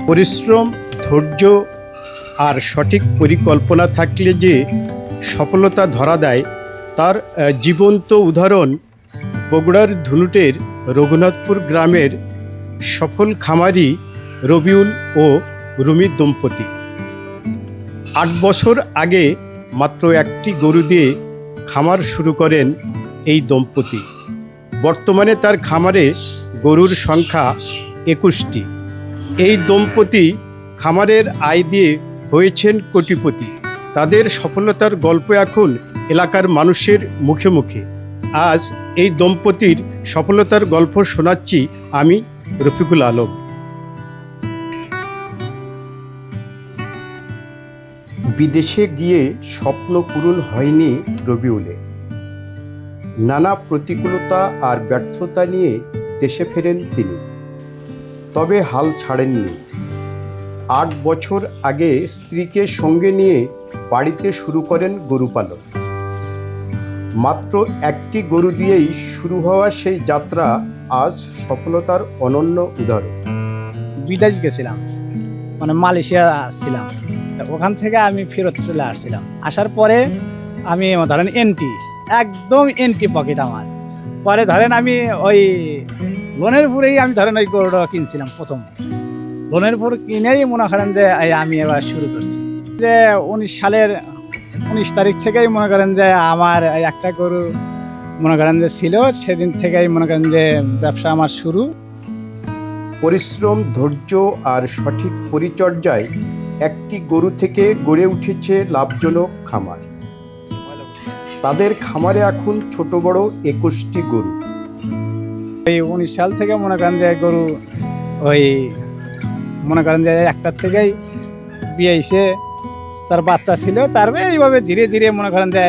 পরিশ্রম, ধৈর্য আর সঠিক পরিকল্পনা থাকলে যে সফলতা ধরা দেয় তার জীবন্ত উদাহরণ বগুড়ার ধুনুটের রঘুনাথপুর গ্রামের সফল খামারি রবিউল ও রুমি দম্পতি। ৮ বছর আগে মাত্র একটি গরু দিয়ে খামার শুরু করেন এই দম্পতি। বর্তমানে তার খামারে গরুর সংখ্যা ২১টি। এই দম্পতি খামারের আয় দিয়ে হয়েছেন কোটিপতি। তাদের সফলতার গল্প এখন এলাকার মানুষের মুখে মুখে। আজ এই দম্পতির সফলতার গল্প শোনাচ্ছি আমি, রফিকুল আলম। বিদেশে গিয়ে স্বপ্ন পূরণ হয়নি রবিউলের। নানা প্রতিকূলতা আর ব্যর্থতা নিয়ে দেশে ফেরেন তিনি, তবে হাল ছাড়েননি। ৮ বছর আগে স্ত্রীকে সঙ্গে নিয়ে বাড়িতে শুরু করেন গরু পালন। মাত্র একটি গরু দিয়েই শুরু হওয়া সেই যাত্রা আজ সফলতার অনন্য উদাহরণ। বিদেশ গেছিলাম, মানে মালয়েশিয়া ছিলাম, ওখান থেকে আমি ফেরত চলে আসছিলাম। আসার পরে আমি ধরেন একদম এন্টি পকেট আমার। পরে ধরেন আমি ওই লোনের পুরেই আমি ধরেন ওই গরুটা কিনছিলাম। প্রথম লোনের পুর কিনেই মনে করেন যে আমি এবার শুরু করছি। যে 19 সালের 19 তারিখ থেকেই মনে করেন যে আমার একটা গরু মনে করেন যে ছিল, সেদিন থেকেই মনে করেন যে ব্যবসা আমার শুরু। পরিশ্রম, ধৈর্য আর সঠিক পরিচর্যায় একটি গরু থেকে গড়ে উঠেছে লাভজনক খামার। তাদের খামারে এখন ছোট বড় 21টি গরু। এই 19 সাল থেকে মনে করেন যে গরু ওই মনে করেন যে একটা থেকেই বিয়ে এসে তার বাচ্চা ছিল, তারপরে এইভাবে ধীরে ধীরে মনে করেন যে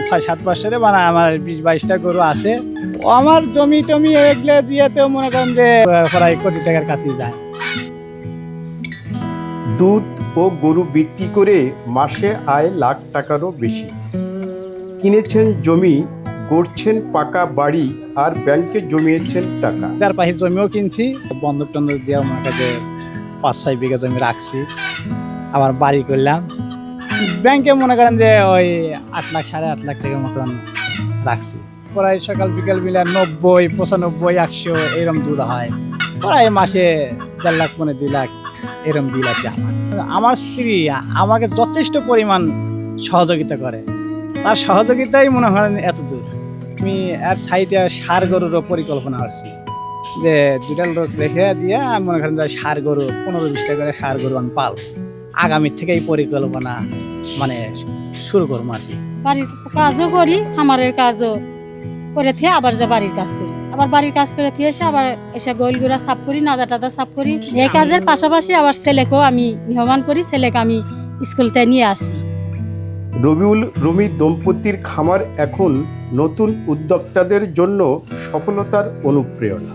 6-7 বছরে মানে আমার 20-22টা গরু আছে। আমার জমি টমি এগুলো দিয়েতেও মনে করেন যে প্রায় কোটি টাকার কাছেই যায়। দুধ ও গরু বিক্রি করে মাসে আয় লাখ টাকারও বেশি। কিনেছেন জমি, গড়ছেন পাকা বাড়ি আর ব্যাংকে জমিয়েছেন টাকা। তার পাশে জমিও কিনছি, বন্ধক টন্ধক দিয়ে আমার কাছে 5-6 বিঘা জমি রাখছি। আবার বাড়ি করলাম, ব্যাংকে মনে করেন যে ওই 8 লাখ 8.5 লাখ টাকার মতন রাখছি। প্রায় সকাল বিকাল মিলে 90, 95, 100 এরকম দুধ হয়। প্রায় মাসে 1.5 লাখ 2 লাখ এরকম বিল আছে আমার স্ত্রী আমাকে যথেষ্ট পরিমাণ সহযোগিতা করে, তার সহযোগিতাই মনে করেন এত দূর। আমি আর সাইডে ষাঁড় গরুরও পরিকল্পনা করছি, যে 2টা লোক রেখে দিয়ে আমি মনে করেন যে ষাঁড় গরু 15-20 টাকা করে ষাঁড় গরু আমি পাল। আগামীর থেকে এই পরিকল্পনা মানে শুরু করবো আর কি। বাড়ির কাজও করি, খামারের কাজও করে থেকে আবার যে বাড়ির কাজ করি, আবার বাড়ির কাজ করে থেকে এসে আবার এসে গোলগুড়া সাফ করি, নাদা টাদা সাফ করি। এই কাজের পাশাপাশি আবার ছেলেকেও আমি নিহমান করি, ছেলেকে আমি স্কুলতে নিয়ে আসি। রবিউল, রুমি দম্পতির খামার এখন নতুন উদ্যোক্তাদের জন্য সফলতার অনুপ্রেরণা।